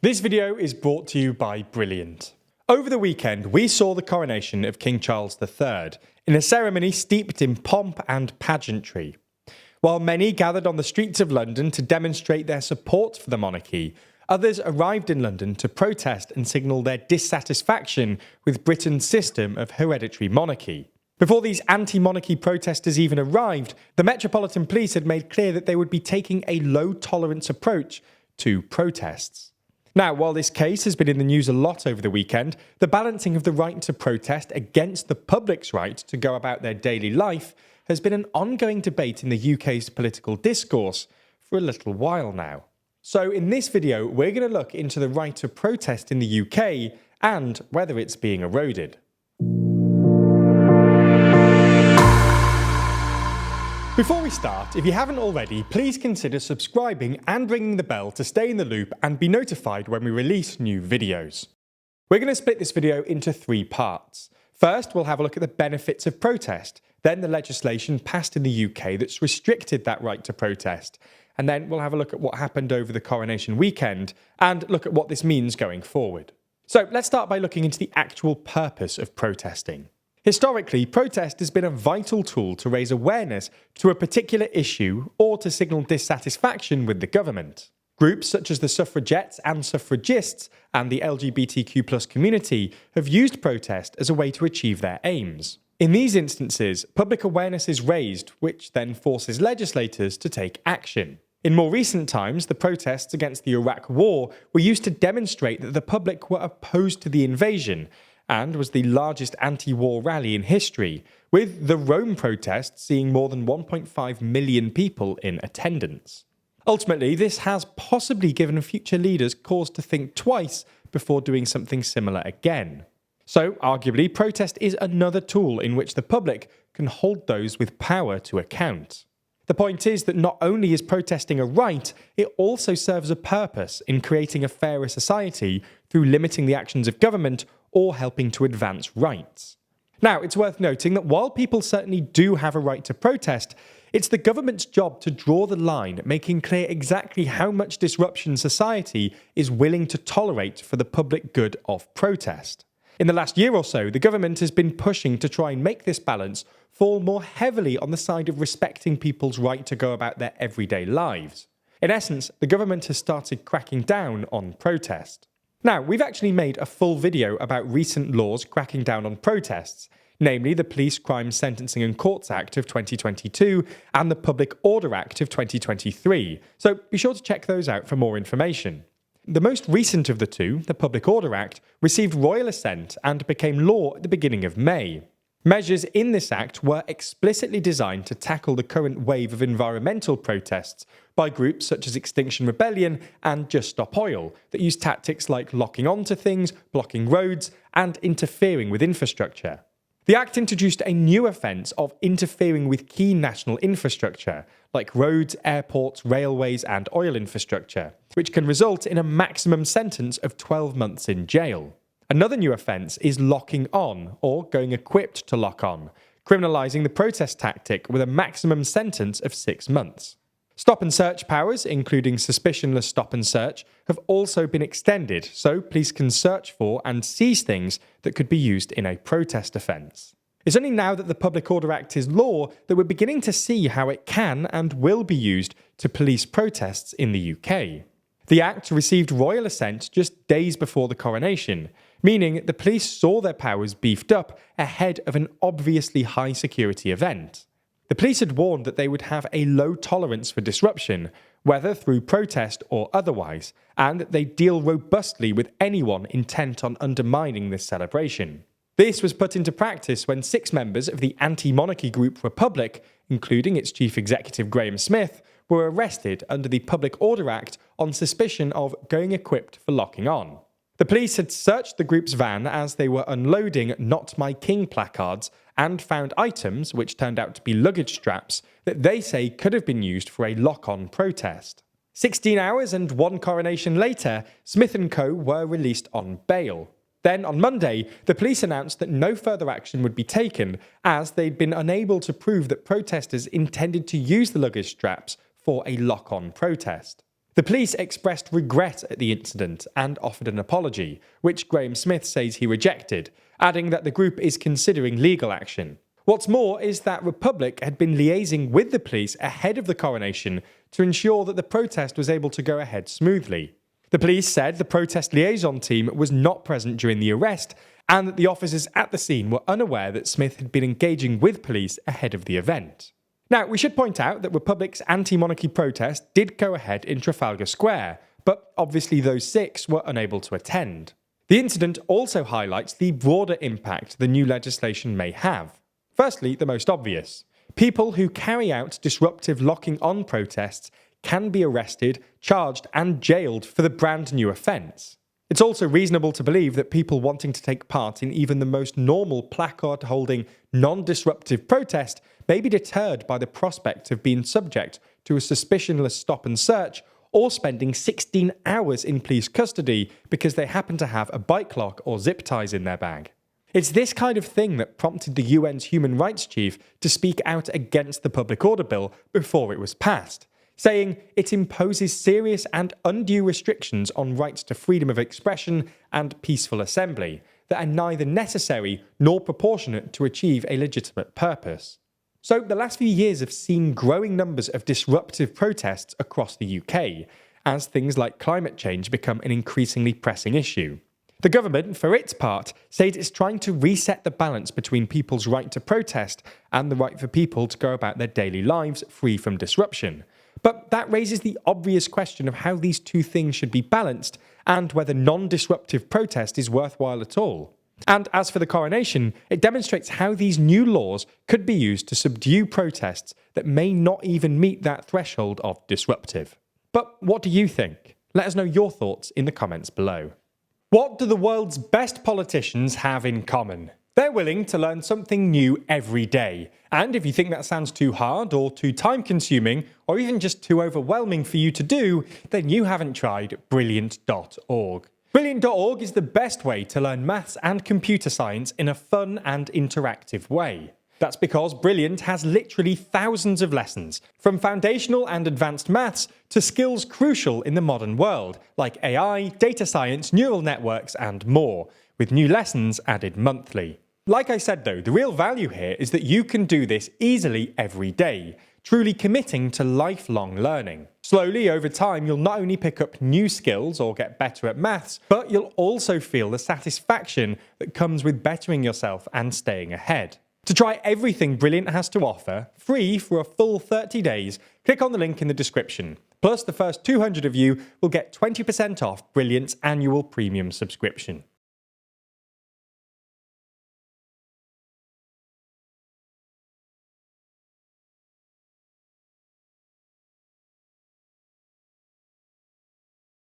This video is brought to you by Brilliant. Over the weekend, we saw the coronation of King Charles III in a ceremony steeped in pomp and pageantry. While many gathered on the streets of London to demonstrate their support for the monarchy, others arrived in London to protest and signal their dissatisfaction with Britain's system of hereditary monarchy. Before these anti-monarchy protesters even arrived, the Metropolitan Police had made clear that they would be taking a low-tolerance approach to protests. Now, while this case has been in the news a lot over the weekend, the balancing of the right to protest against the public's right to go about their daily life has been an ongoing debate in the UK's political discourse for a little while now. So in this video, we're going to look into the right to protest in the UK and whether it's being eroded. Before we start, if you haven't already, please consider subscribing and ringing the bell to stay in the loop and be notified when we release new videos. We're going to split this video into three parts. First, we'll have a look at the benefits of protest, then the legislation passed in the UK that's restricted that right to protest, and then we'll have a look at what happened over the coronation weekend and look at what this means going forward. So let's start by looking into the actual purpose of protesting. Historically, protest has been a vital tool to raise awareness to a particular issue or to signal dissatisfaction with the government. Groups such as the suffragettes and suffragists and the LGBTQ+ community have used protest as a way to achieve their aims. In these instances, public awareness is raised, which then forces legislators to take action. In more recent times, the protests against the Iraq War were used to demonstrate that the public were opposed to the invasion, and was the largest anti-war rally in history, with the Rome protests seeing more than 1.5 million people in attendance. Ultimately, this has possibly given future leaders cause to think twice before doing something similar again. So, arguably, protest is another tool in which the public can hold those with power to account. The point is that not only is protesting a right, it also serves a purpose in creating a fairer society through limiting the actions of government or helping to advance rights. Now, it's worth noting that while people certainly do have a right to protest, it's the government's job to draw the line, making clear exactly how much disruption society is willing to tolerate for the public good of protest. In the last year or so, the government has been pushing to try and make this balance fall more heavily on the side of respecting people's right to go about their everyday lives. In essence, the government has started cracking down on protest. Now, we've actually made a full video about recent laws cracking down on protests, namely the Police Crime Sentencing and Courts Act of 2022 and the Public Order Act of 2023, so be sure to check those out for more information. The most recent of the two, the Public Order Act, received royal assent and became law at the beginning of May. Measures in this act were explicitly designed to tackle the current wave of environmental protests by groups such as Extinction Rebellion and Just Stop Oil that use tactics like locking onto things, blocking roads, and interfering with infrastructure. The Act introduced a new offence of interfering with key national infrastructure, like roads, airports, railways, and oil infrastructure, which can result in a maximum sentence of 12 months in jail. Another new offence is locking on, or going equipped to lock on, criminalising the protest tactic with a maximum sentence of 6 months. Stop and search powers, including suspicionless stop and search, have also been extended, so police can search for and seize things that could be used in a protest offence. It's only now that the Public Order Act is law that we're beginning to see how it can and will be used to police protests in the UK. The Act received royal assent just days before the coronation, meaning the police saw their powers beefed up ahead of an obviously high security event. The police had warned that they would have a low tolerance for disruption, whether through protest or otherwise, and that they'd deal robustly with anyone intent on undermining this celebration. This was put into practice when 6 members of the anti-monarchy group Republic, including its chief executive Graham Smith, were arrested under the Public Order Act on suspicion of going equipped for locking on. The police had searched the group's van as they were unloading Not My King placards and found items, which turned out to be luggage straps, that they say could have been used for a lock-on protest. 16 hours and 1 coronation later, Smith & Co. were released on bail. Then, on Monday, the police announced that no further action would be taken as they'd been unable to prove that protesters intended to use the luggage straps for a lock-on protest. The police expressed regret at the incident and offered an apology, which Graham Smith says he rejected, adding that the group is considering legal action. What's more is that Republic had been liaising with the police ahead of the coronation to ensure that the protest was able to go ahead smoothly. The police said the protest liaison team was not present during the arrest and that the officers at the scene were unaware that Smith had been engaging with police ahead of the event. Now, we should point out that Republic's anti-monarchy protest did go ahead in Trafalgar Square, but obviously those 6 were unable to attend. The incident also highlights the broader impact the new legislation may have. Firstly, the most obvious. People who carry out disruptive locking-on protests can be arrested, charged and jailed for the brand new offence. It's also reasonable to believe that people wanting to take part in even the most normal placard-holding, non-disruptive protest may be deterred by the prospect of being subject to a suspicionless stop and search or spending 16 hours in police custody because they happen to have a bike lock or zip ties in their bag. It's this kind of thing that prompted the UN's human rights chief to speak out against the public order bill before it was passed, saying it imposes serious and undue restrictions on rights to freedom of expression and peaceful assembly that are neither necessary nor proportionate to achieve a legitimate purpose. So the last few years have seen growing numbers of disruptive protests across the UK, as things like climate change become an increasingly pressing issue. The government, for its part, said it's trying to reset the balance between people's right to protest and the right for people to go about their daily lives free from disruption. But that raises the obvious question of how these two things should be balanced and whether non-disruptive protest is worthwhile at all. And as for the coronation, it demonstrates how these new laws could be used to subdue protests that may not even meet that threshold of disruptive. But what do you think? Let us know your thoughts in the comments below. What do the world's best politicians have in common? They're willing to learn something new every day. And if you think that sounds too hard or too time-consuming or even just too overwhelming for you to do, then you haven't tried Brilliant.org. Brilliant.org is the best way to learn maths and computer science in a fun and interactive way. That's because Brilliant has literally thousands of lessons, from foundational and advanced maths to skills crucial in the modern world, like AI, data science, neural networks, and more, with new lessons added monthly. Like I said though, the real value here is that you can do this easily every day, truly committing to lifelong learning. Slowly, over time, you'll not only pick up new skills or get better at maths, but you'll also feel the satisfaction that comes with bettering yourself and staying ahead. To try everything Brilliant has to offer, free for a full 30 days, click on the link in the description. Plus, the first 200 of you will get 20% off Brilliant's annual premium subscription.